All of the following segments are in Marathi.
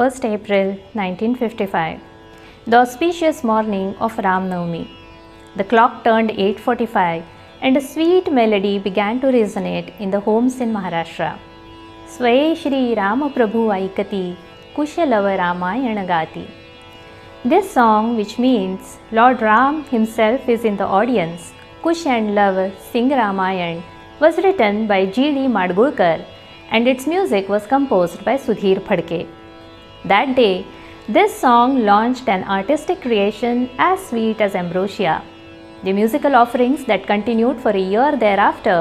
1st April 1955, the auspicious morning of Ram Navami. The clock turned 8:45 and a sweet melody began to resonate in the homes in Maharashtra. Swaye Shri Rama Prabhu Aikati, Kushalava Ramayana Gati. This song, which means Lord Ram himself is in the audience, Kush and Love sing Ramayan, was written by G.D. Madgulkar and its music was composed by Sudhir Phadke. That day, this song launched an artistic creation as sweet as ambrosia. The musical offerings that continued for a year thereafter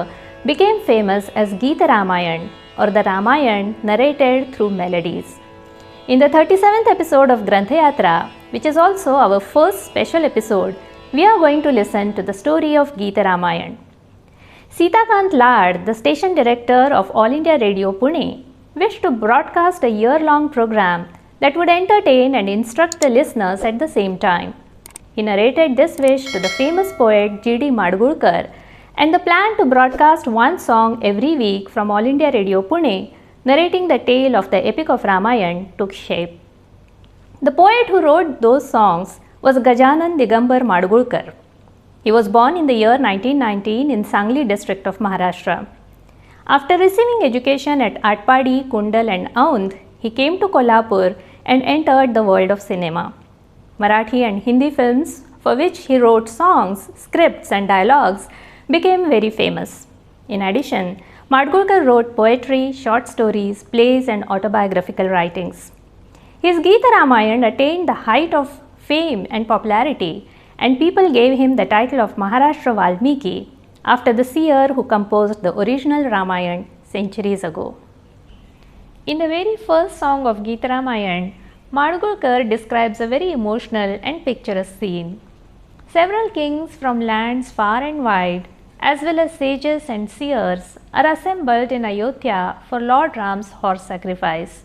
became famous as Geeta Ramayan or the Ramayan narrated through melodies. In the 37th episode of Granthayatra, which is also our first special episode, we are going to listen to the story of Geeta Ramayan. Sitakant Lad, the station director of All India Radio Pune, wished to broadcast a year-long program that would entertain and instruct the listeners at the same time. He narrated this wish to the famous poet G.D. Madgulkar, and the plan to broadcast one song every week from All India Radio Pune, narrating the tale of the epic of Ramayan, took shape. The poet who wrote those songs was Gajanan Digambar Madgulkar. He was born in the year 1919 in Sangli district of Maharashtra. After receiving education at Atpadi, Kundal and Aundh, he came to Kolhapur and entered the world of cinema. Marathi and Hindi films, for which he wrote songs, scripts and dialogues, became very famous. In addition, Madgulkar wrote poetry, short stories, plays and autobiographical writings. His Geeta Ramayan attained the height of fame and popularity, and people gave him the title of Maharashtra Valmiki after the seer who composed the original Ramayan centuries ago. In the very first song of Geeta Ramayan, Madgulkar describes a very emotional and picturesque scene. Several kings from lands far and wide, as well as sages and seers, are assembled in Ayodhya for Lord Ram's horse sacrifice.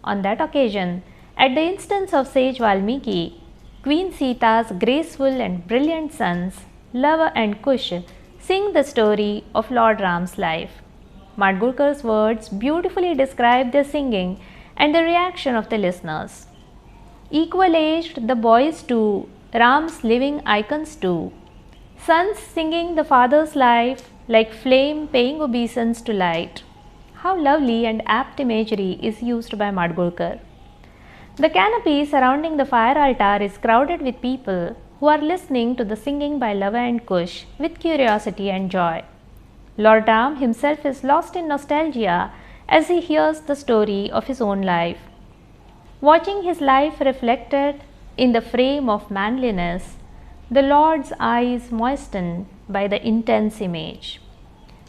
On that occasion, at the instance of sage Valmiki, Queen Sita's graceful and brilliant sons, Lava and Kush, sing the story of Lord Ram's life. Madgulkar's words beautifully describe their singing and the reaction of the listeners. Equal-aged the boys too, Ram's living icons too. Sons singing the father's life like flame paying obeisance to light. How lovely and apt imagery is used by Madgulkar. The canopy surrounding the fire altar is crowded with people who are listening to the singing by Lava and Kush with curiosity and joy. Lord Ram himself is lost in nostalgia as he hears the story of his own life. Watching his life reflected in the frame of manliness, the Lord's eyes moisten by the intense image.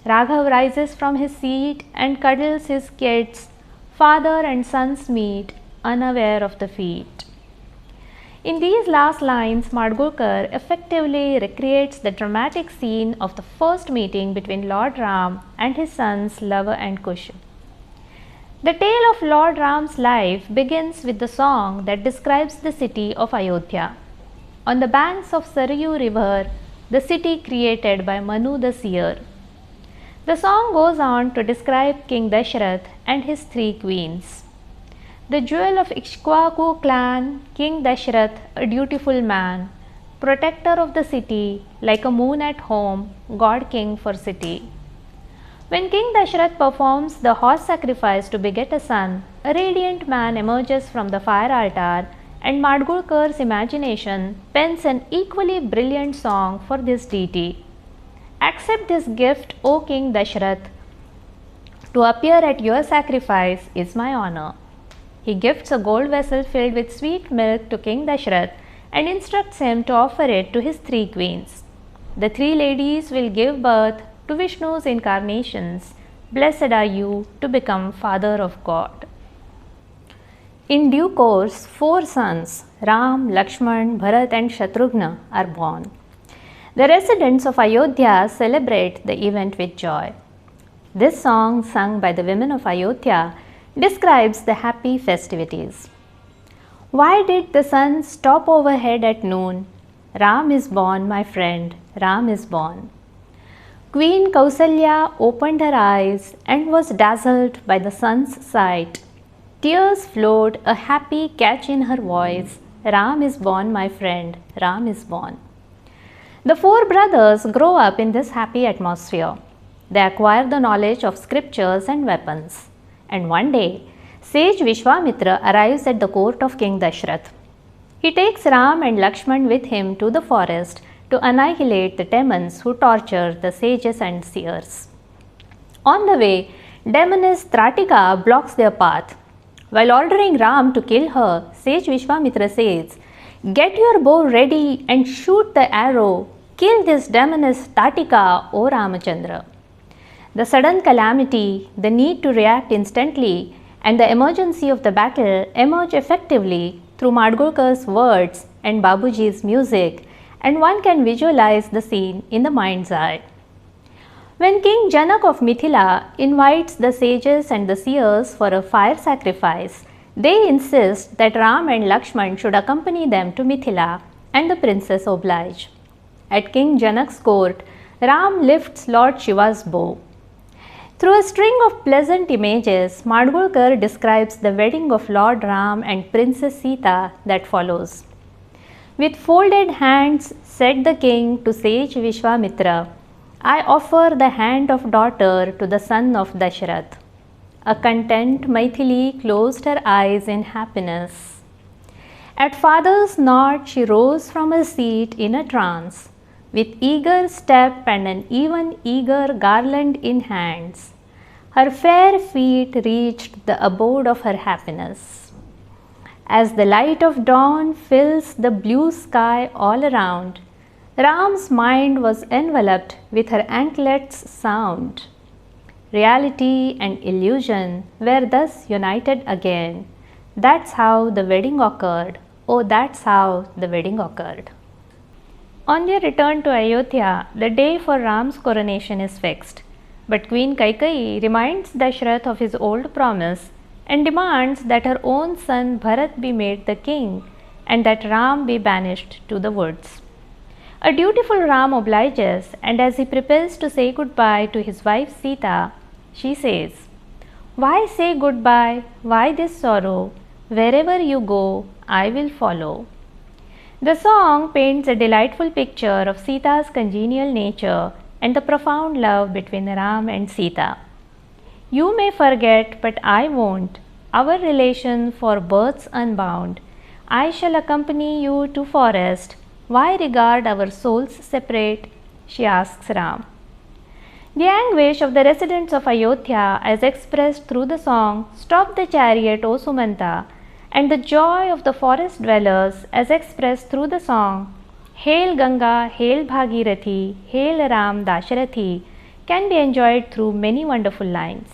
Raghav rises from his seat and cuddles his kids. Father and sons meet, unaware of the feat. In these last lines, Madgulkar effectively recreates the dramatic scene of the first meeting between Lord Ram and his sons Lava and Kush. The tale of Lord Ram's life begins with the song that describes the city of Ayodhya. On the banks of Sarayu river, the city created by Manu the seer. The song goes on to describe King Dashrath and his 3 queens. The jewel of Ikshwaku clan, King Dashrath, a dutiful man, protector of the city, like a moon at home, God king for city. When King Dashrath performs the horse sacrifice to beget a son, a radiant man emerges from the fire altar, and Madgulkar's imagination pens an equally brilliant song for this deity. Accept this gift, O King Dashrath. To appear at your sacrifice is my honor. He gifts a gold vessel filled with sweet milk to King Dashrath and instructs him to offer it to his 3 queens. The 3 ladies will give birth to Vishnu's incarnations. Blessed are you to become Father of God. In due course, 4 sons, Ram, Lakshman, Bharat and Shatrughna, are born. The residents of Ayodhya celebrate the event with joy. This song, sung by the women of Ayodhya, describes the happy festivities. Why did the sun stop overhead at noon? Ram is born, my friend, Ram is born. Queen Kausalya opened her eyes and was dazzled by the sun's sight. Tears flowed, a happy catch in her voice. Ram is born, my friend, Ram is born. The four brothers grow up in this happy atmosphere. They acquire the knowledge of scriptures and weapons. And one day, sage Vishwamitra arrives at the court of King Dashrath. He takes Ram and Lakshman with him to the forest to annihilate the demons who torture the sages and seers. On the way, demoness Tratika blocks their path. While ordering Ram to kill her, sage Vishwamitra says, "Get your bow ready and shoot the arrow. Kill this demoness Tratika, O Ramachandra." The sudden calamity, the need to react instantly, and the emergency of the battle emerge effectively through Madgulkar's words and Babuji's music, and one can visualize the scene in the mind's eye. When King Janak of Mithila invites the sages and the seers for a fire sacrifice, they insist that Ram and Lakshman should accompany them to Mithila, and the princess oblige. At King Janak's court, Ram lifts Lord Shiva's bow. Through a string of pleasant images, Madgulkar describes the wedding of Lord Ram and Princess Sita that follows. With folded hands, said the king to sage Vishwamitra, "I offer the hand of daughter to the son of Dashrath." A content Maithili closed her eyes in happiness. At father's nod, she rose from her seat in a trance, with eager step and an even eager garland in hands. Her fair feet reached the abode of her happiness. As the light of dawn fills the blue sky all around, Ram's mind was enveloped with her anklets' sound. Reality and illusion were thus united again. That's how the wedding occurred. Oh, that's how the wedding occurred. On their return to Ayodhya, the day for Ram's coronation is fixed. But Queen Kaikeyi reminds Dashrath of his old promise and demands that her own son Bharat be made the king and that Ram be banished to the woods. A dutiful Ram obliges, and as he prepares to say goodbye to his wife Sita, she says, "Why say goodbye? Why this sorrow? Wherever you go, I will follow." The song paints a delightful picture of Sita's congenial nature and the profound love between Ram and Sita. "You may forget, but I won't, our relation for births unbound. I shall accompany you to forest. Why regard our souls separate?" she asks Ram. The anguish of the residents of Ayodhya, as expressed through the song "Stop the Chariot, O Sumanta," and the joy of the forest dwellers, as expressed through the song "Hail Ganga, Hail Bhagirathi, Hail Ram Dashrathi," can be enjoyed through many wonderful lines.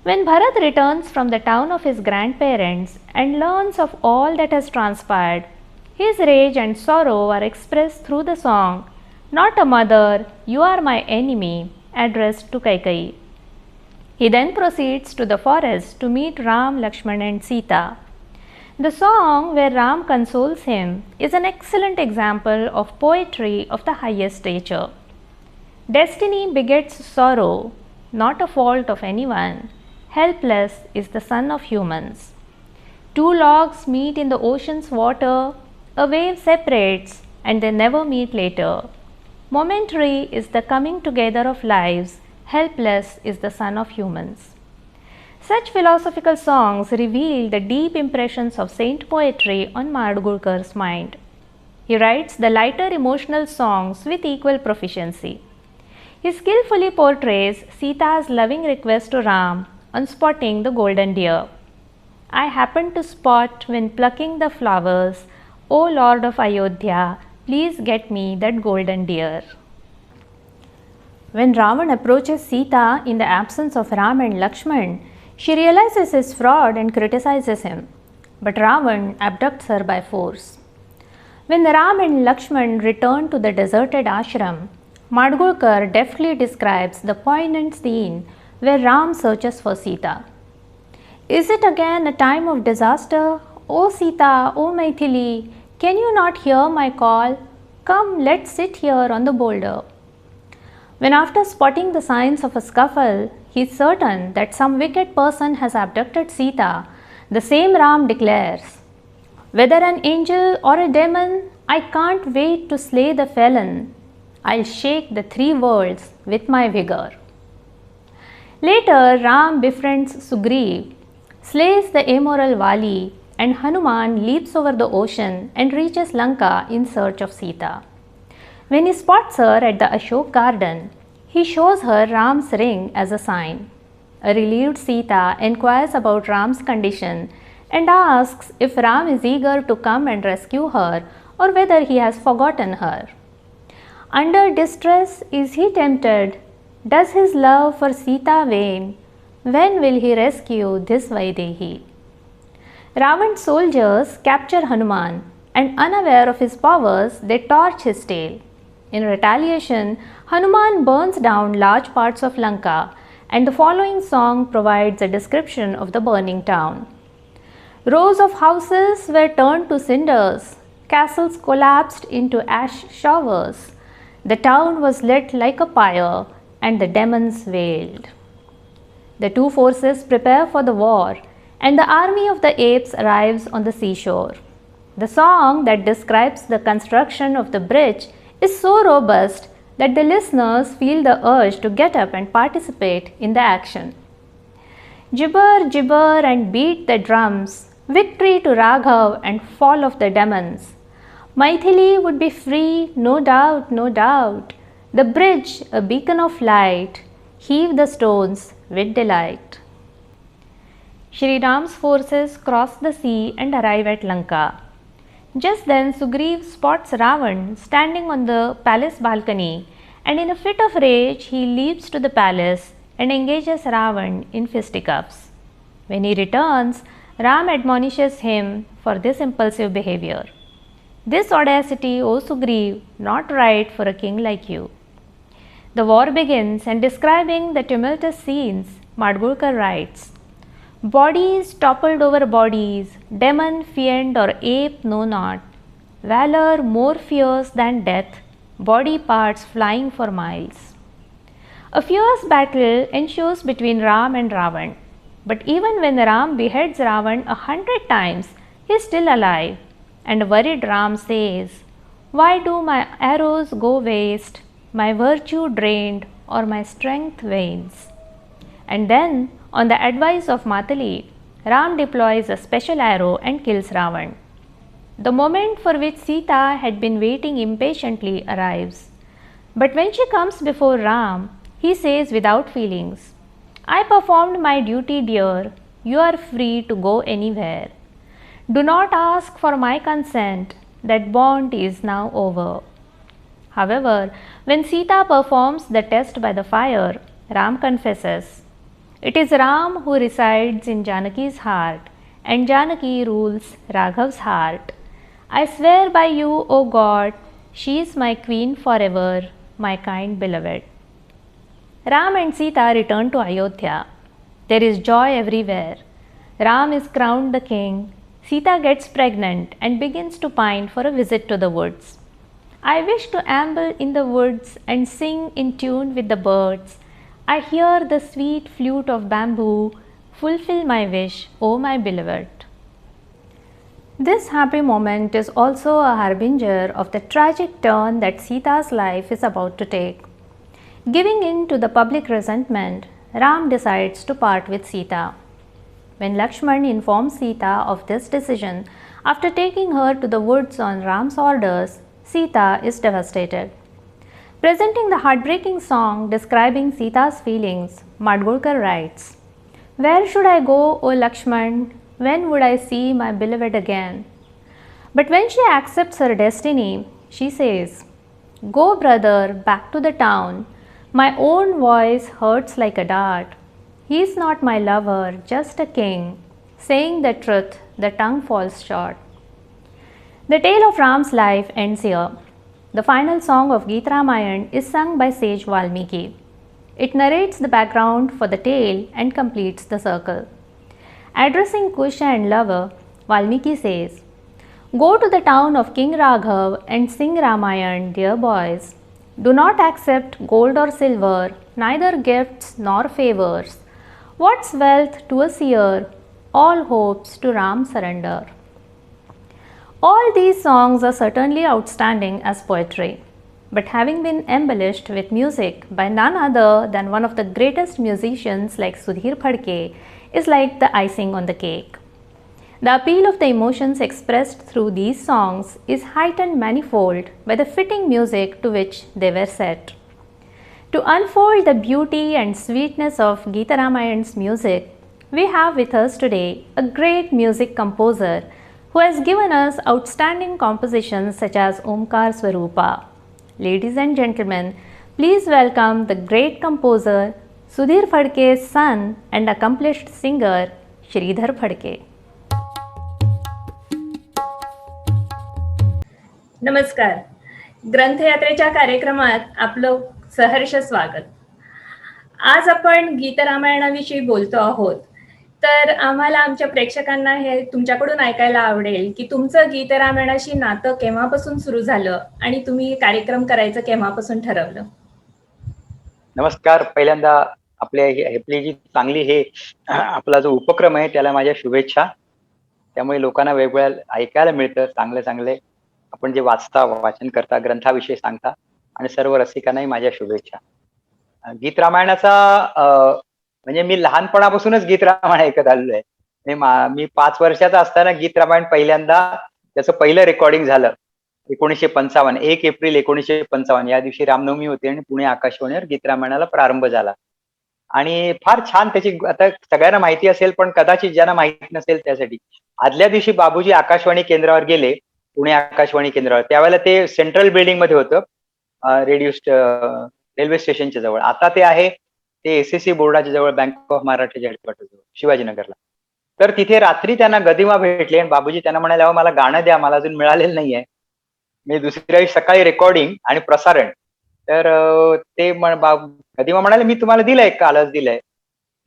When Bharat returns from the town of his grandparents and learns of all that has transpired, his rage and sorrow are expressed through the song "Not a Mother, You Are My Enemy," addressed to Kaikeyi. He then proceeds to the forest to meet Ram, Lakshman and Sita. The song where Ram consoles him is an excellent example of poetry of the highest nature. Destiny begets sorrow, not a fault of anyone. Helpless is the son of humans. Two logs meet in the ocean's water, a wave separates, and they never meet later. Momentary is the coming together of lives, helpless is the son of humans. Such philosophical songs reveal the deep impressions of saint poetry on Madgulkar's mind. He writes the lighter emotional songs with equal proficiency. He skillfully portrays Sita's loving request to Ram on spotting the golden deer. "I happened to spot when plucking the flowers, O Lord of Ayodhya, please get me that golden deer." When Ravan approaches Sita in the absence of Ram and Lakshman, she realizes his fraud and criticizes him. But Ravan abducts her by force. When Ram and Lakshman return to the deserted ashram, Madgulkar deftly describes the poignant scene where Ram searches for Sita. "Is it again a time of disaster? O Sita, O Maithili, can you not hear my call? Come, let's sit here on the boulder." When after spotting the signs of a scuffle, he is certain that some wicked person has abducted Sita, The same Ram declares, "Whether an angel or a demon, I can't wait to slay the felon. I'll shake the three worlds with my vigor." Later, Ram befriends Sugriv, slays the immoral Vali, and Hanuman leaps over the ocean and reaches Lanka in search of Sita. When he spots her at the Ashok garden, he shows her Ram's ring as a sign. A relieved Sita inquires about Ram's condition and asks if Ram is eager to come and rescue her or whether he has forgotten her. Under distress, is he tempted? Does his love for Sita wane? When will he rescue this Vaidehi? Ravan's soldiers capture Hanuman and, unaware of his powers, they torch his tail. In retaliation, Hanuman burns down large parts of Lanka, and the following song provides a description of the burning town. Rows of houses were turned to cinders, castles collapsed into ash showers. The town was lit like a pyre, and the demons wailed. The two forces prepare for the war, and the army of the apes arrives on the seashore. The song that describes the construction of the bridge is so robust that the listeners feel the urge to get up and participate in the action. Gibber, gibber and beat the drums, victory to Raghav and fall of the demons. Maithili would be free, no doubt, no doubt. The bridge, a beacon of light, heave the stones with delight. Shri Ram's forces cross the sea and arrive at Lanka. Just then Sugriv spots Ravan standing on the palace balcony, and in a fit of rage he leaps to the palace and engages Ravan in fisticuffs. When he returns, Ram admonishes him for this impulsive behavior. "This audacity, O Sugriv, not right for a king like you." The war begins, and describing the tumultuous scenes, Madgulkar writes, "Bodies toppled over bodies, demon, fiend or ape know not. Valor more fierce than death, body parts flying for miles." A fierce battle ensues between Ram and Ravan. But even when Ram beheads Ravan 100 times, he is still alive. And worried Ram says, "Why do my arrows go waste, my virtue drained or my strength wanes?" And then, on the advice of Matali, Ram deploys a special arrow and kills Ravan. The moment for which Sita had been waiting impatiently arrives. But when she comes before Ram, he says without feelings, "I performed my duty, dear. You are free to go anywhere. Do not ask for my consent. That bond is now over." However, when Sita performs the test by the fire, Ram confesses, "It is Ram who resides in Janaki's heart, and Janaki rules Raghav's heart. I swear by you, O God, she is my queen forever, my kind beloved." Ram and Sita return to Ayodhya. There is joy everywhere. Ram is crowned the king. Sita gets pregnant and begins to pine for a visit to the woods. "I wish to amble in the woods and sing in tune with the birds. I hear the sweet flute of bamboo. Fulfill my wish, O my beloved." This happy moment is also a harbinger of the tragic turn that Sita's life is about to take. Giving in to the public resentment, Ram decides to part with Sita. When Lakshman informs Sita of this decision after taking her to the woods on Ram's orders, Sita is devastated. Presenting the heartbreaking song describing Sita's feelings, Madgulkar writes, "Where should I go, O Lakshman? When would I see my beloved again?" But when she accepts her destiny, she says, "Go, brother, back to the town. My own voice hurts like a dart. He is not my lover, just a king. Saying the truth, the tongue falls short." The tale of Ram's life ends here. The final song of Geet Ramayan is sung by sage Valmiki. It narrates the background for the tale and completes the circle. Addressing Kush and lover, Valmiki says, "Go to the town of King Raghav and sing Ramayan, dear boys. Do not accept gold or silver, neither gifts nor favors. What's wealth to a seer? all hopes to Ram surrender. All these songs are certainly outstanding as poetry, but having been embellished with music by none other than one of the greatest musicians like Sudhir Phadke is like the icing on the cake. The appeal of the emotions expressed through these songs is heightened manifold by the fitting music to which they were set. To unfold the beauty and sweetness of Gita Ramayan's music, we have with us today a great music composer who has given us outstanding compositions such as Omkar Swarupa. Ladies and gentlemen, please welcome the great composer Sudhir Phadke's son and accomplished singer Sridhar Phadke. नमस्कार. ग्रंथयात्रेच्या कार्यक्रमात आपलं सहर्ष स्वागत. आज आपण गीत रामायणाविषयी बोलतो आहोत. तर आम्हाला आमच्या प्रेक्षकांना हे तुमच्याकडून ऐकायला आवडेल की तुमचं गीत रामायणाशी नातं केव्हापासून सुरू झालं आणि तुम्ही कार्यक्रम करायचं केव्हापासून ठरवलं. नमस्कार. पहिल्यांदा आपली जी चांगली हे आपला जो उपक्रम आहे त्याला माझ्या शुभेच्छा. त्यामुळे लोकांना वेगवेगळ्या ऐकायला मिळतं, चांगले आपण जे वाचता, वाचन करता, ग्रंथाविषयी सांगता आणि सर्व रसिकांनाही माझ्या शुभेच्छा. गीत रामायणाचा म्हणजे मी लहानपणापासूनच गीत रामायण ऐकत आलेलो आहे. मी 5 वर्षाचा असताना गीत रामायण पहिल्यांदा त्याचं पहिलं रेकॉर्डिंग झालं 1955, 1 एप्रिल 1955 या दिवशी रामनवमी होती आणि पुणे आकाशवाणीवर गीत रामायणाला प्रारंभ झाला. आणि फार छान त्याची आता सगळ्यांना माहिती असेल पण कदाचित ज्यांना माहिती नसेल त्यासाठी आदल्या दिवशी बाबूजी आकाशवाणी केंद्रावर गेले, पुणे आकाशवाणी केंद्रावर. त्यावेळेला ते सेंट्रल बिल्डिंग मध्ये होतं, रेल्वे स्टेशनच्या जवळ. आता ते आहे ते SSC बोर्डाच्या जवळ, बँक ऑफ महाराष्ट्राच्या हेडक्वार्टर जवळ, शिवाजीनगरला. तर तिथे रात्री त्यांना गदिमा भेटले आणि बाबूजी त्यांना म्हणाले, अहो मला गाणं द्या, मला अजून मिळालेलं नाहीये. मी दुसऱ्या दिवशी सकाळी रेकॉर्डिंग आणि प्रसारण. तर ते गदिमा म्हणाले, मी तुम्हाला दिलंय, कालच दिलंय,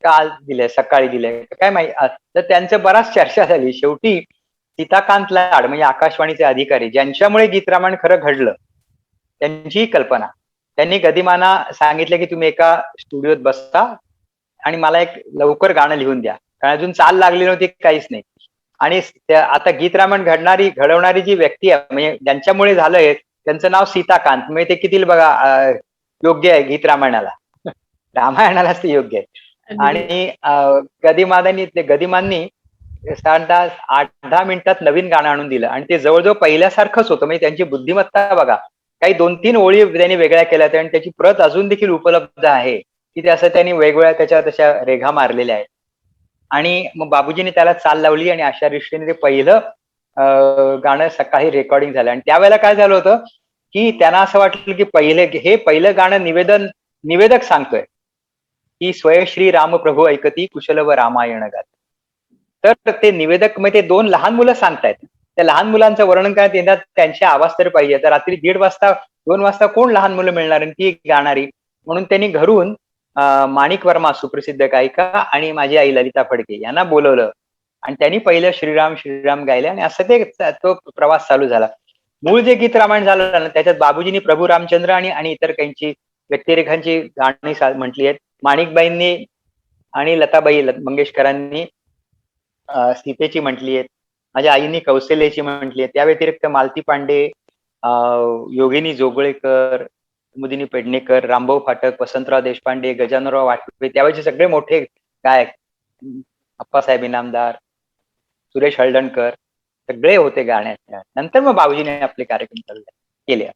काल दिलंय, सकाळी दिलंय, काय माहिती. तर त्यांचं बराच चर्चा झाली. शेवटी सीताकांत लाड म्हणजे आकाशवाणीचे अधिकारी, ज्यांच्यामुळे गीत रामायण खरं घडलं, त्यांची कल्पना. त्यांनी गदिमांना सांगितलं की तुम्ही एका स्टुडिओत बसता आणि मला एक लवकर गाणं लिहून द्या, कारण अजून चाल लागली नव्हती, काहीच नाही. आणि आता गीत रामायण घडवणारी जी व्यक्ती आहे म्हणजे ज्यांच्यामुळे झालंय त्यांचं नाव सीताकांत. म्हणजे ते किती बघा योग्य आहे गीत रामायणाला, रामायणालाच ते योग्य आहे. आणि गदिमांनी साधारणतः 8-10 मिनिटात नवीन गाणं आणून दिलं आणि ते जवळजवळ पहिल्यासारखंच होतं. म्हणजे त्यांची बुद्धिमत्ता बघा, काही 2-3 ओळी त्यांनी वेगळ्या केल्या आणि त्याची प्रत अजून देखील उपलब्ध आहे की ते असं त्यांनी वेगवेगळ्या त्याच्या तशा रेघा मारलेल्या आहेत. आणि मग बाबूजीने त्याला चाल लावली आणि अशा दृष्टीने ते पहिलं गाणं सकाळी रेकॉर्डिंग झालं. आणि त्यावेळेला काय झालं होतं की त्यांना असं वाटलं की पहिलं गाणं निवेदक सांगतोय की स्वय श्री राम प्रभू ऐकती कुशल व रामायण गात. तर ते निवेदक म्हणजे ते 2 लहान मुलं सांगतायत. त्या लहान मुलांचं वर्णन करण्यात येणार, त्यांचे आवाज तर पाहिजे. तर रात्री 1:30 वाजता 2 वाजता कोण लहान मुलं मिळणार आणि ती गाणारी. म्हणून त्यांनी घरून माणिक वर्मा सुप्रसिद्ध गायिका आणि माझी आई ललिता फडके यांना बोलवलं आणि त्यांनी पहिलं श्रीराम श्रीराम गायले आणि असं तो प्रवास चालू झाला. मूळ जे गीत रामायण झालं ना त्याच्यात बाबूजींनी प्रभू रामचंद्र आणि इतर काहींची व्यक्तिरेखांची गाणी म्हटली आहेत. माणिकबाईंनी आणि लताबाई मंगेशकरांनी सीतेची म्हटली आहेत. माझ्या आईने कौशल्याची म्हटली आहे. त्या व्यतिरिक्त मालती पांडे, योगिनी जोगळेकर, कुमुदिनी पेडणेकर, रामभाऊ फाटक, वसंतराव देशपांडे, गजाननराव वाटवे, त्यावेळेचे सगळे मोठे गायक, अप्पासाहेब इनामदार, सुरेश हळदणकर सगळे होते गाण्यात. नंतर मग बाबूजीने आपले कार्यक्रम चालू केले.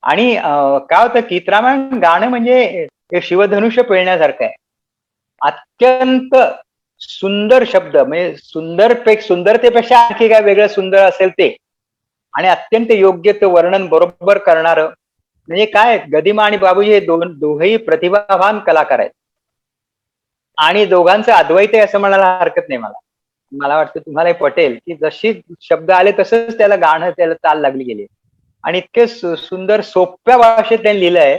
आणि काय होतं गीत रामायण गाणं म्हणजे शिवधनुष्य पेळण्यासारखं आहे. अत्यंत सुंदर शब्द, म्हणजे सुंदरतेपेक्षा आणखी काय वेगळं सुंदर असेल ते, आणि अत्यंत योग्य ते वर्णन बरोबर करणारं. म्हणजे काय, गदिमा आणि बाबूजी हे दोघेही प्रतिभावान कलाकार आहेत आणि दोघांचं अद्वैत आहे असं म्हणायला हरकत नाही. मला वाटतं तुम्हालाही पटेल की जशी शब्द आले तसंच त्याला गाणं, त्याला चाल लागली गेली. आणि इतके सुंदर सोप्या भाषेत त्यांनी लिहिलंय.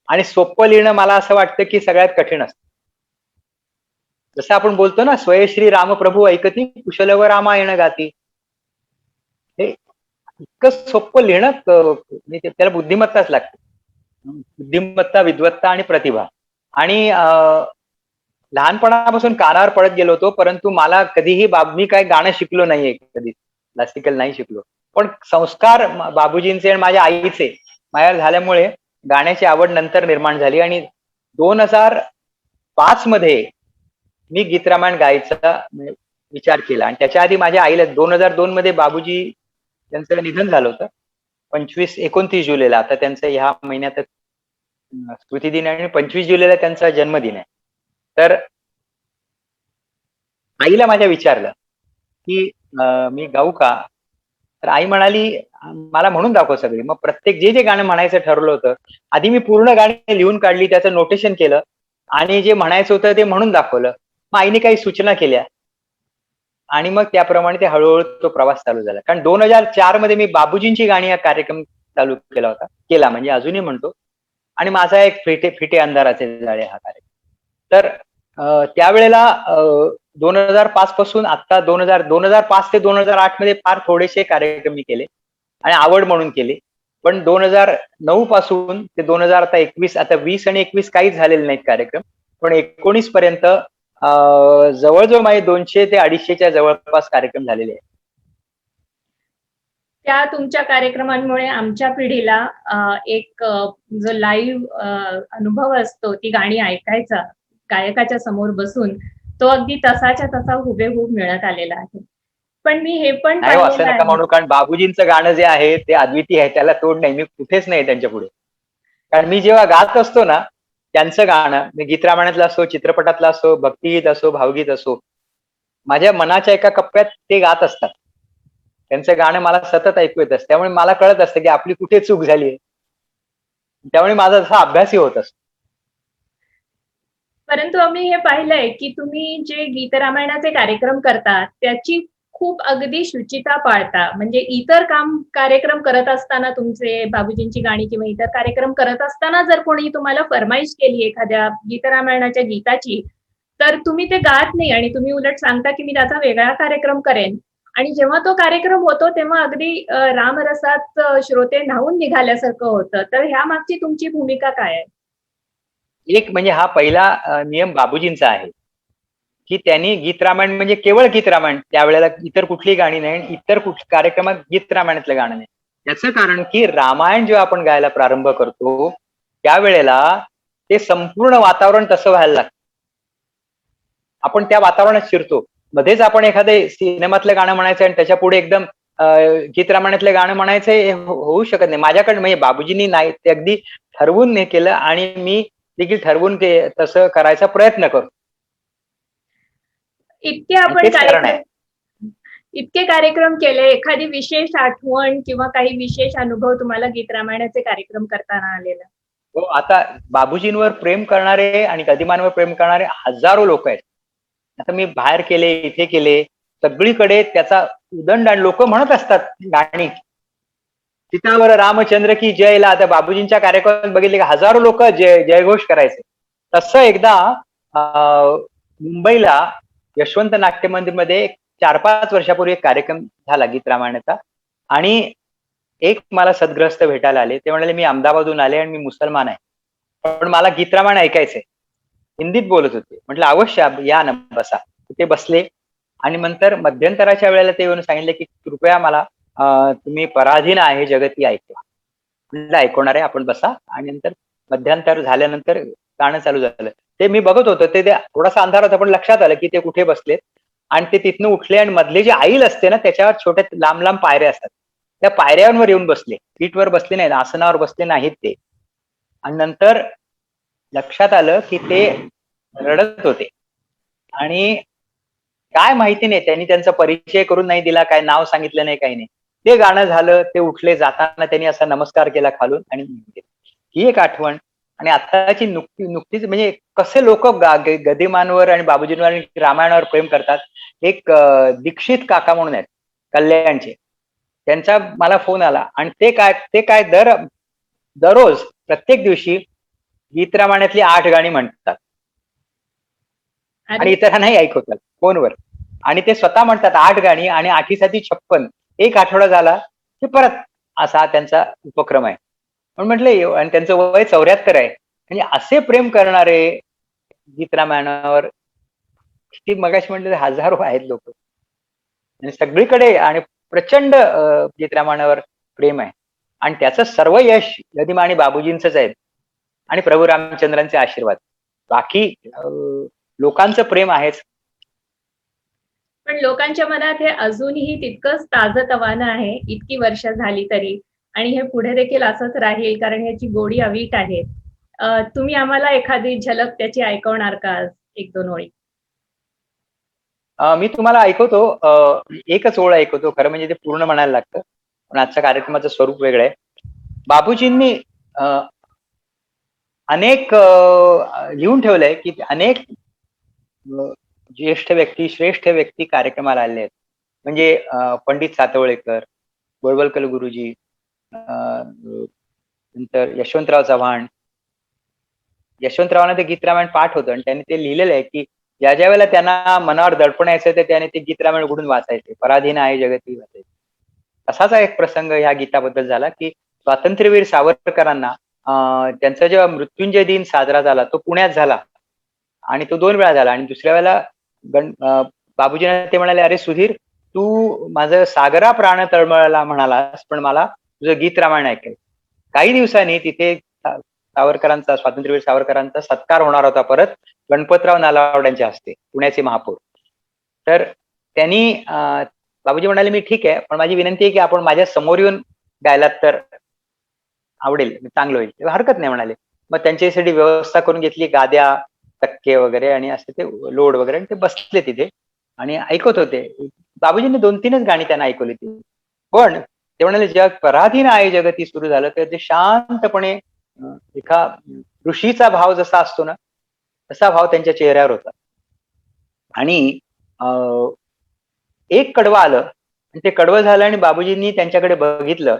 आणि सोपं लिहिणं मला असं वाटतं की सगळ्यात कठीण असतं. जसं आपण बोलतो ना, स्वय श्री राम प्रभू ऐकती कुशल व रामायण गाती, हे इतकं सोपं लिहिणं त्याला बुद्धिमत्ताच लागते. बुद्धिमत्ता, विद्वत्ता आणि प्रतिभा. आणि लहानपणापासून कानावर पडत गेलो होतो, परंतु मला कधीही मी काय गाणं शिकलो नाहीये कधी. क्लासिकल नाही शिकलो. पण संस्कार बाबूजींचे आणि माझ्या आईचे माझ्यावर झाल्यामुळे गाण्याची आवड नंतर निर्माण झाली आणि 2005 मध्ये मी गीत रामायण गायचा म्हणजे विचार केला आणि त्याच्या आधी माझ्या आईला 2002 मध्ये बाबूजी त्यांचं निधन झालं होतं. 29 जुलैला. आता त्यांचं ह्या महिन्यात स्मृतिदिन आहे आणि 25 जुलैला त्यांचा जन्मदिन आहे. तर आईला माझ्या विचारलं, की मी गाऊ का? तर आई म्हणाली, "मला म्हणून दाखव सगळी." मग प्रत्येक जे गाणं म्हणायचं ठरवलं होतं, आधी मी पूर्ण गाणी लिहून काढली, त्याचं नोटेशन केलं आणि जे म्हणायचं होतं ते म्हणून दाखवलं. मग आईने काही सूचना केल्या आणि मग त्याप्रमाणे ते हळू-हळू तो प्रवास चालू झाला. कारण 2004 मध्ये मी बाबूजींची गाणी हा कार्यक्रम चालू केला म्हणजे अजूनही म्हणतो आणि माझा एक फिटे फिटे अंधाराचे जाळे हा कार्यक्रम. तर त्यावेळेला 2005 पासून आता 2005 ते 2008 मध्ये फार थोडेसे कार्यक्रम मी केले आणि आवड म्हणून केले. पण 2009 पासून ते 2021 आता 20 आणि 21 काहीच झालेले नाहीत कार्यक्रम. पण 19 पर्यंत जवळजवळ माझे 200 ते 250च्या जवळपास कार्यक्रम झालेले आहेत. त्या तुमच्या कार्यक्रमांमुळे आमच्या पिढीला एक जो लाईव्ह अनुभव असतो ती गाणी ऐकायचा गायकाच्या समोर बसून, तो अगदी तसाच्या तसा हुबेहूब मिळत आलेला आहे. पण मी हे पण नाही हो, असं पाहिलेलं नका आहे. म्हणू, कारण बाबूजींचं गाणं जे आहे ते अद्वितीय आहे, त्याला तोड नाही. मी कुठेच नाही त्यांच्या पुढे. कारण मी जेव्हा गात असतो ना, त्यांचं गाणं मी गीत रामायणातलं असो, चित्रपटातलं असो, भक्तिगीत असो, भावगीत असो, माझ्या मनाच्या एका कप्प्यात ते गात असतात. त्यांचं गाणं मला सतत ऐकू येत असतं. त्यामुळे मला कळत असतं की आपली कुठे चूक झाली आहे. त्यामुळे माझा जसा अभ्यासही होत असतो. परंतु आम्ही हे पाहिलंय की तुम्ही जे गीत रामायणाचे कार्यक्रम करता त्याची खूप अगदी शुचिता पाळता. म्हणजे इतर कार्यक्रम करत असताना तुमचे बाबूजींची गाणी किंवा इतर कार्यक्रम करत असताना जर कोणी तुम्हाला फरमाईश केली एखाद्या गीत रामायणाच्या गीताची, तर तुम्ही ते गात नाही आणि तुम्ही उलट सांगता की मी त्याचा वेगळा कार्यक्रम करेन. आणि जेव्हा तो कार्यक्रम होतो तेव्हा अगदी रामरसात श्रोते न्हाऊन निघाल्यासारखं होतं. तर ह्या मागची तुमची भूमिका काय आहे? एक म्हणजे हा पहिला नियम बाबूजींचा आहे, की त्यांनी गीत रामायण म्हणजे केवळ गीत रामायण, त्यावेळेला इतर कुठली गाणी नाही आणि इतर कार्यक्रमात गीत रामायणातलं गाणं नाही. याचं कारण की रामायण जेव्हा आपण गायला प्रारंभ करतो, त्यावेळेला ते संपूर्ण वातावरण तसं व्हायला लागतं. आपण त्या वातावरणात शिरतो. मध्येच आपण एखादे सिनेमातलं गाणं म्हणायचं आणि त्याच्या पुढे एकदम गीत रामायणातलं गाणं म्हणायचं हे होऊ शकत नाही. माझ्याकडे म्हणजे बाबूजींनी नाही, ते अगदी ठरवून हे केलं आणि मी देखील ठरवून ते तसं करायचा प्रयत्न करतो. इतके आणि आपण तेच कारण आहे. इतके कार्यक्रम केले. एखादी विशेष आठवण किंवा काही विशेष अनुभव तुम्हाला गीत रामायणाचे कार्यक्रम करताना आलेला? हो, आता बाबूजींवर प्रेम करणारे आणि गदिमांवर प्रेम करणारे हजारो लोक आहेत. आता मी बाहेर केले, इथे केले, सगळीकडे त्याचा उदंड आणि लोक म्हणत असतात गाणी. सीतावर रामचंद्र की जयला आता बाबूजींच्या कार्यक्रमात बघितले की हजारो लोक जयघोष करायचे. तसं एकदा मुंबईला यशवंत नाट्य मंदिरमध्ये 4-5 वर्षापूर्वी एक कार्यक्रम झाला गीत रामायणाचा आणि एक मला सद्ग्रस्त भेटायला आले. ते म्हणाले, "मी अहमदाबादहून आले आणि मी मुसलमान आहे. पण मला गीत रामायण ऐकायचंय." हिंदीत बोलत होते. म्हटलं, "अवश्य या ना, बसा." ते बसले आणि नंतर मध्यंतराच्या वेळेला ते येऊन सांगितले, की "कृपया मला तुम्ही पराधीन आहे जगती ऐकवा." म्हटलं, "ऐकवणार आहे, आपण बसा." आणि नंतर मध्यंतर झाल्यानंतर गाणं चालू झालं. ते मी बघत होतो. ते थोडासा अंधार होता, पण लक्षात आलं, की ते कुठे बसलेत आणि ते तिथनं उठले आणि मधले जे आईल असते ना, त्याच्यावर छोट्या लांब-लांब पायऱ्या असतात. त्या पायऱ्यांवर येऊन बसले. सीटवर बसले नाहीत, आसनावर बसले नाहीत ते. आणि नंतर लक्षात आलं, की ते रडत होते आणि काय माहिती नाही, त्यांनी त्यांचा परिचय करून नाही दिला, काय नाव सांगितलं नाही, काही नाही. ते गाणं झालं, ते उठले, जाताना त्यांनी असा नमस्कार केला खालून आणि निघून गेले. ही एक आठवण. आणि आत्ताची नुकतीच म्हणजे कसे लोक गदिमांवर आणि बाबूजींवर आणि रामायणावर प्रेम करतात. एक दीक्षित काका म्हणून आहेत कल्याणचे. त्यांचा मला फोन आला आणि ते काय दररोज प्रत्येक दिवशी गीत रामायणातली 8 गाणी म्हणतात आणि अरे इतरांनाही ऐकवतात फोनवर. आणि ते स्वतः म्हणतात 8 गाणी आणि 8साठी 56. एक आठवडा झाला की परत असा त्यांचा उपक्रम आहे. पण आणि त्यांचं वय 74 आहे. म्हणजे असे प्रेम करणारे गीत रामायणावर की मगाशी म्हटलं हजारो आहेत लोक आणि सगळीकडे आणि प्रचंड गीत-रामायणावर प्रेम आहे आणि त्याचं सर्व यश गदिमा आणि बाबूजींचंच आहे आणि प्रभू रामचंद्रांचे आशीर्वाद. बाकी लोकांचं प्रेम आहेच. पण लोकांच्या मनात हे अजूनही तितकंच ताजंतवानं आहे, इतकी वर्ष झाली तरी. आणि हे पुढे देखील असंच राहील कारण ह्याची गोडी अवीट आहे. तुम्ही आम्हाला एखादी झलक त्याची ऐकवणार का आज 1-2 ओळी? मी तुम्हाला ऐकवतो एकच ओळ ऐकवतो. खरं म्हणजे ते पूर्ण म्हणायला लागतं. पण आजच्या कार्यक्रमाचं स्वरूप वेगळं आहे. बाबूजींनी अ, अनेक लिहून ठेवलंय, की अनेक ज्येष्ठ व्यक्ती, श्रेष्ठ व्यक्ती कार्यक्रमाला आलेले आहेत. म्हणजे पंडित सातवळेकर, गोळवलकर गुरुजी, नंतर यशवंतराव चव्हाण. यशवंतरावांना ते गीत रामायण पाठ होतं आणि त्यांनी ते लिहिलेलं आहे, की ज्या वेळेला त्यांना मनावर दडपण यायचं तर त्याने ते गीत रामायण उघडून वाचायचे. पराधीन आहे जगती वाचायचे. असाच एक प्रसंग ह्या गीताबद्दल झाला, की स्वातंत्र्यवीर सावरकरांना त्यांचा जेव्हा मृत्युंजय दिन साजरा झाला तो पुण्यात झाला आणि तो 2 वेळा झाला आणि दुसऱ्या वेळेला बाबूजींना ते म्हणाले, "अरे सुधीर, तू माझं सागरा प्राण तळमळला म्हणालास, पण मला तुझं गीत रामायण ऐकायचं." काही दिवसांनी तिथे सावरकरांचा स्वातंत्र्यवीर सावरकरांचा सत्कार होणार होता परत गणपतराव नालावड्यांच्या हस्ते, पुण्याचे महापौर. तर त्यांनी बाबूजी म्हणाले, "मी ठीक आहे, पण माझी विनंती आहे की आपण माझ्या समोर येऊन गायलात तर आवडेल, चांगलं होईल." तेव्हा हरकत नाही म्हणाले. मग त्यांच्यासाठी व्यवस्था करून घेतली, गाद्या, तक्के वगैरे आणि असे ते लोड वगैरे आणि ते बसले तिथे आणि ऐकत होते. बाबूजींनी 2-3च गाणी त्यांना ऐकवली होती. पण ते म्हणाले, "जग पराधीन आहे जगती" सुरू झालं तर ते शांतपणे एका ऋषीचा भाव जसा असतो ना, तसा भाव त्यांच्या चेहऱ्यावर होता. आणि एक कडवं आलं आणि ते कडवं झालं आणि बाबूजींनी त्यांच्याकडे बघितलं,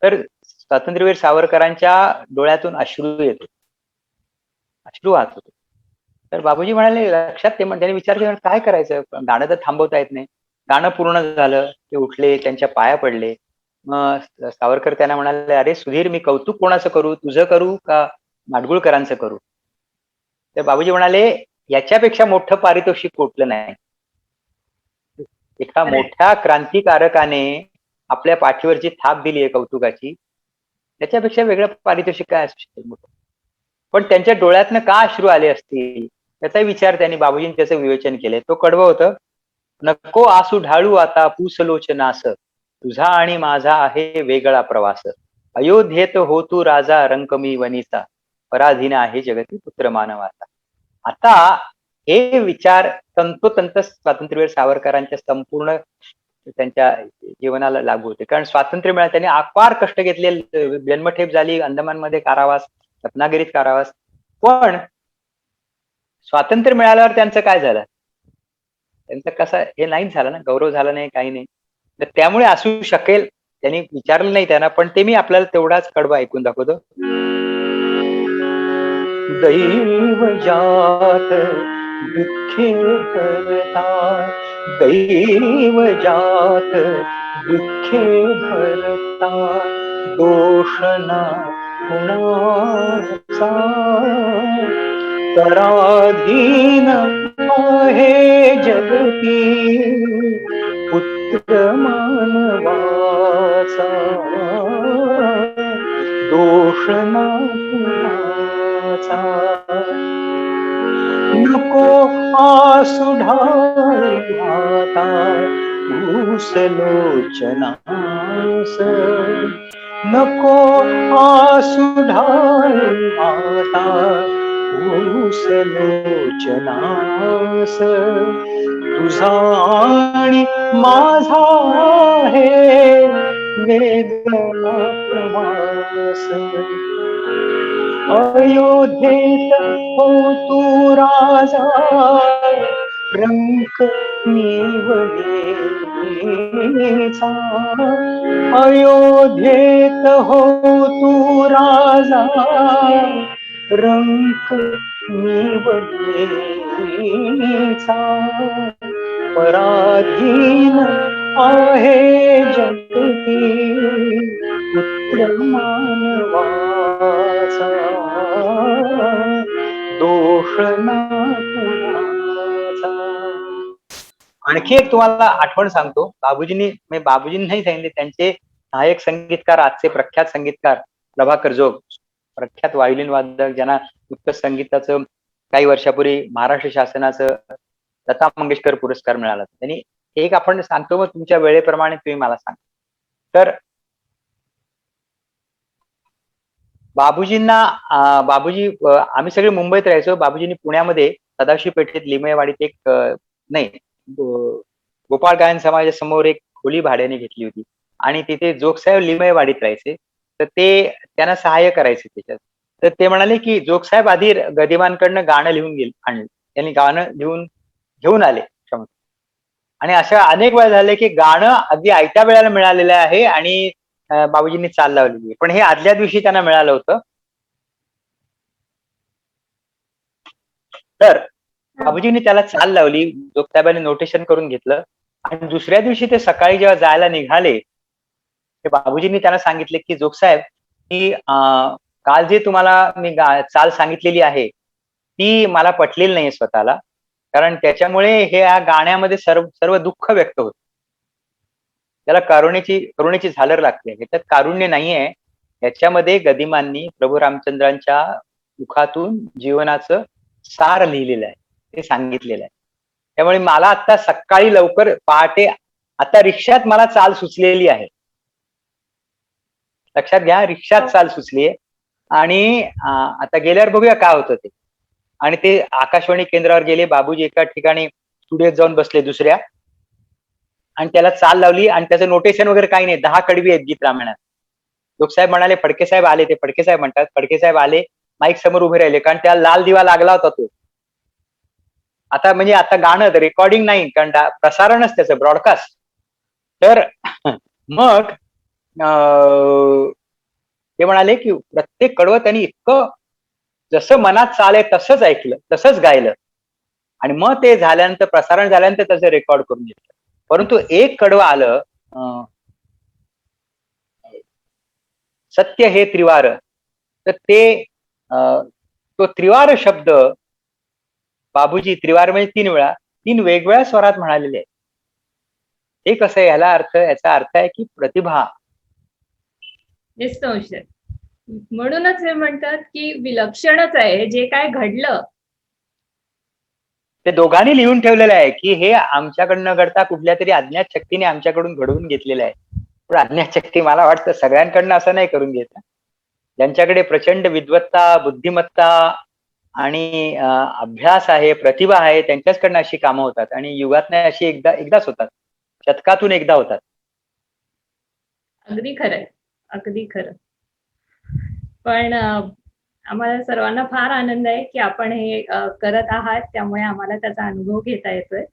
तर स्वातंत्र्यवीर सावरकरांच्या डोळ्यातून अश्रू येत होते. अश्रू वाहत होते. तर बाबूजी म्हणाले लक्षात त्यांनी विचार केला, "काय करायचं? गाणं तर थांबवता येत नाही." गाणं पूर्ण झालं. ते उठले, त्यांच्या पाया पडले. मग सावरकर त्यांना म्हणाले, "अरे सुधीर, मी कौतुक कोणाचं करू? तुझं करू का माडगुळकरांचं करू?" तर बाबूजी म्हणाले, "याच्यापेक्षा मोठं पारितोषिक कुठलं नाही." एका खरंय. मोठ्या क्रांतिकारकाने आपल्या पाठीवर जी थाप दिली आहे कौतुकाची, त्याच्यापेक्षा वेगळं पारितोषिक काय असू शकेल मोठं? पण त्यांच्या डोळ्यातनं का अश्रू आले असतील? त्याचा विचार त्यांनी बाबूजींनी त्याचं विवेचन केलंय. तो कडवं होतं, "नको आसू ढाळू आता पूसलोचनास, तुझा आणि माझा आहे वेगळा प्रवास. अयोध्येत हो तू राजा रंक मी वनीचा, पराधीन आहे जगती पुत्र मानवाचा." आता हे विचार तंतोतंत स्वातंत्र्यवीर सावरकरांच्या संपूर्ण त्यांच्या जीवनाला लागू होते. कारण स्वातंत्र्य मिळालं त्यांनी अपार कष्ट घेतले. जन्मठेप झाली, अंदमानमध्ये कारावास, रत्नागिरीत कारावास. पण स्वातंत्र्य मिळाल्यावर त्यांचं काय झालं? त्यांचं कसं हे नाहीच झालं ना, गौरव झाला नाही, काही नाही. तर त्यामुळे असू शकेल, त्यांनी विचारलं नाही त्यांना, पण ते मी आपल्याला तेवढाच कडवं ऐकून दाखवतो. दैव जात दुःखे भरता, दैव जात दुःखे भरता, दोष ना कुणाचा, पराधीन आहे जगती पुत्र मानवाचा, दोष ना कुणाचा. नको आसु ढाळू आता ऊस लोचनास, नको आसु ढाळू आता ऊस लोचनास, तुझा आणि माझा आहे वेगळा प्रवास. अयोध्येत हो तू राजा रंक निवडीचा, अयोध्येत हो तू राजा रंक निवडीचा, पराधीन आहे जगती पुत्र मानवाचा, दोष ना कुणाचा. आणखी एक तुम्हाला आठवण सांगतो. बाबूजींनी सांगितले, त्यांचे सहाय्यक संगीतकार, आजचे प्रख्यात संगीतकार प्रभाकर जोग, प्रख्यात व्हायोलिन वादक, ज्यांना उत्कृष्ट संगीताचं काही वर्षापूर्वी महाराष्ट्र शासनाचं लता मंगेशकर पुरस्कार मिळाला. त्यांनी एक आपण सांगतो, मग तुमच्या वेळेप्रमाणे तुम्ही मला सांगा. तर बाबूजी आम्ही सगळे मुंबईत राहायचो. बाबूजींनी पुण्यामध्ये सदाशिव पेठेत लिमयवाडीत एक नाही गोपाळ गायन समाजासमोर एक खोली भाड्याने घेतली होती आणि तिथे जोगसाहेब लिमयवाडीत राहायचे. तर ते त्यांना सहाय्य करायचे त्याच्यात. तर ते म्हणाले की जोगसाहेब आधी गदिमांकडनं गाणं लिहून आणलं. त्यांनी गाणं घेऊन आले आणि अशा अनेक वेळा झाले की गाणं अगदी आयत्या वेळेला मिळालेलं आहे आणि बाबूजींनी चाल लावलेली, पण हे आदल्या दिवशी त्यांना मिळालं होतं. तर बाबूजींनी त्याला चाल लावली, जोगसाहेबांनी नोटेशन करून घेतलं आणि दुसऱ्या दिवशी ते सकाळी जेव्हा जायला निघाले, ते बाबूजींनी त्यांना सांगितले की जोगसाहेब, की काल जे तुम्हाला मी चाल सांगितलेली आहे ती मला पटलेली नाहीये स्वतःला, कारण त्याच्यामुळे हे या गाण्यामध्ये सर्व दुःख व्यक्त होत. त्याला करुणेची झालर लागते. ह्याच्यात कारुण्य नाहीये. याच्यामध्ये गदिमांनी प्रभू रामचंद्रांच्या मुखातून जीवनाचं सार लिहिलेलं आहे, ते सांगितलेलं आहे. त्यामुळे मला आता सकाळी लवकर पहाटे आता रिक्षात मला चाल सुचलेली आहे. लक्षात घ्या, रिक्षात चाल सुचली आहे आणि आता गेल्यावर बघूया काय होतं ते. आणि ते आकाशवाणी केंद्रावर गेले. बाबूजी एका ठिकाणी स्टुडिओत जाऊन बसले दुसऱ्या, आणि त्याला चाल लावली आणि त्याचं नोटेशन वगैरे काही नाही. 10 कडवी आहेत गीत रामायणात. जोगसाहेब म्हणाले फडकेसाहेब आले. ते फडकेसाहेब म्हणतात, फडकेसाहेब आले, माईक समोर उभे राहिले, कारण त्याला लाल दिवा लागला होता तो. आता म्हणजे आता गाणं रेकॉर्डिंग नाही, कारण प्रसारणच त्याचं ब्रॉडकास्ट. तर मग ते म्हणाले की प्रत्येक कडवं त्यांनी इतकं जसं मनात चाल आहे तसंच ऐकलं, तसंच गायलं आणि मग ते झाल्यानंतर, प्रसारण झाल्यानंतर त्याचं रेकॉर्ड करून घेतलं. परंतु एक कडवं आलं, सत्य हे त्रिवार. तर ते तो त्रिवार शब्द बाबूजी, त्रिवार म्हणजे 3 वेळा, 3 वेगवेगळ्या स्वरात म्हणालेले आहे. हे कसं आहे, याचा अर्थ आहे की प्रतिभा. निसंशय. म्हणूनच हे म्हणतात की विलक्षणच आहे जे काय घडलं ते दोघांनी लिहून ठेवलेलं आहे की हे आमच्याकडनं घडता कुठल्या तरी अज्ञात शक्तीने आमच्याकडून घडवून घेतलेलं आहे. पण अज्ञात शक्ती मला वाटतं सगळ्यांकडनं असं नाही करून घेत. ज्यांच्याकडे प्रचंड विद्वत्ता, बुद्धिमत्ता आणि अभ्यास आहे, प्रतिभा आहे, त्यांच्याचकडनं अशी कामं होतात आणि युगात नाही, अशी एकदाच होतात, शतकातून एकदा होतात. अगदी खरंय, अगदी खरं. पण आम्हाला सर्वांना फार आनंद आहे की आपण हे करत आहात, त्यामुळे आम्हाला त्याचा अनुभव घेता येतोय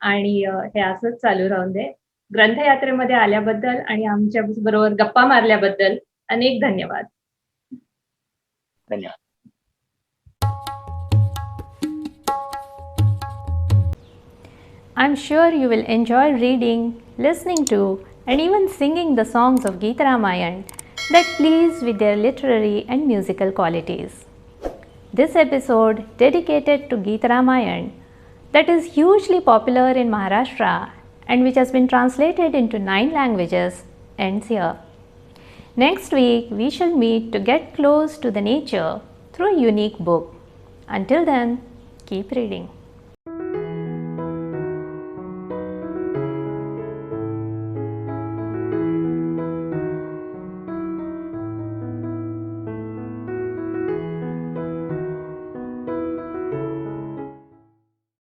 आणि हे असंच चालू राहून दे. ग्रंथयात्रेमध्ये आल्याबद्दल आणि आमच्या बरोबर गप्पा मारल्याबद्दल अनेक धन्यवाद. धन्यवाद. I'm sure you will enjoy reading, listening to, and even singing the songs of Geet Ramayan that please with their literary and musical qualities. This episode, dedicated to Geet Ramayan, that is hugely popular in Maharashtra and which has been translated into 9 languages, ends here. Next week, we shall meet to get close to the nature through a unique book. Until then, keep reading.